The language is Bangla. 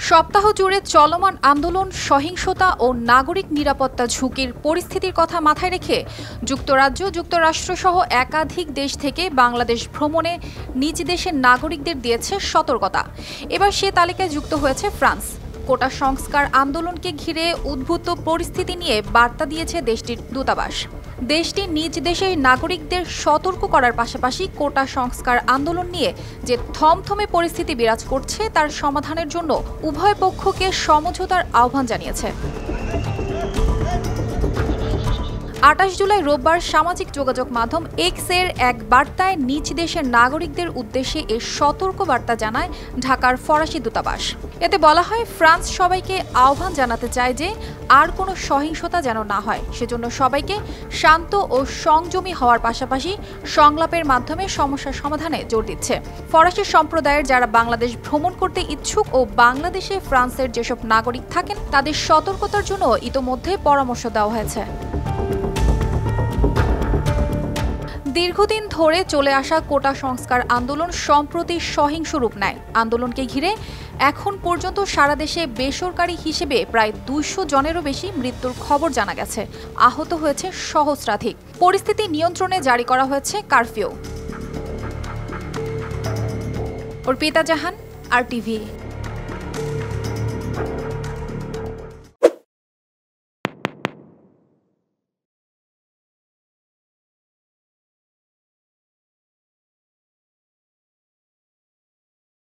সপ্তাহ জুড়ে চলমান আন্দোলন, সহিংসতা ও নাগরিক নিরাপত্তা ঝুঁকির পরিস্থিতির কথা মাথায় রেখে যুক্তরাজ্য, যুক্তরাষ্ট্রসহ একাধিক দেশ থেকে বাংলাদেশ ভ্রমণে নিজ দেশের নাগরিকদের দিয়েছে সতর্কতা। এবার সে তালিকায় যুক্ত হয়েছে ফ্রান্স। কোটা সংস্কার আন্দোলনকে ঘিরে উদ্ভূত পরিস্থিতি নিয়ে বার্তা দিয়েছে দেশটির দূতাবাস। দেশটি নিজ দেশের নাগরিকদের সতর্ক করার পাশাপাশি কোটা সংস্কার আন্দোলন নিয়ে যে থমথমে পরিস্থিতি বিরাজ করছে তার সমাধানের জন্য উভয় পক্ষকে সমঝোতার আহ্বান জানিয়েছে। ২৮ জুলাই রোববার সামাজিক যোগাযোগ মাধ্যম এক্স-এর এক বার্তায় নিজ দেশের নাগরিকদের উদ্দেশ্যে এ সতর্ক বার্তা জানায় ঢাকার ফরাসি দূতাবাস। এতে বলা হয়, ফ্রান্স সবাইকে আহ্বান জানাতে চায় যে আর কোনো সহিংসতা যেন না হয়, সেজন্য সবাইকে শান্ত ও সংযমী হওয়ার পাশাপাশি সংলাপের মাধ্যমে সমস্যার সমাধানে জোর দিচ্ছে। ফরাসি সম্প্রদায়ের যারা বাংলাদেশ ভ্রমণ করতে ইচ্ছুক ও বাংলাদেশে ফ্রান্সের যেসব নাগরিক থাকেন তাদের সতর্কতার জন্য ইতোমধ্যে পরামর্শ দেওয়া হয়েছে। দীর্ঘদিন ধরে চলে আসা কোটা সংস্কার আন্দোলন সম্প্রতি সহিংস রূপ নেয়। আন্দোলনকে ঘিরে এখন পর্যন্ত সারা দেশে বেসরকারি হিসেবে প্রায় ২০০ জনেরও বেশি মৃত্যুর খবর জানা গেছে। আহত হয়েছে সহস্রাধিক। পরিস্থিতি নিয়ন্ত্রণে জারি করা হয়েছে কারফিউ। অর্পিতা জাহান, RTV।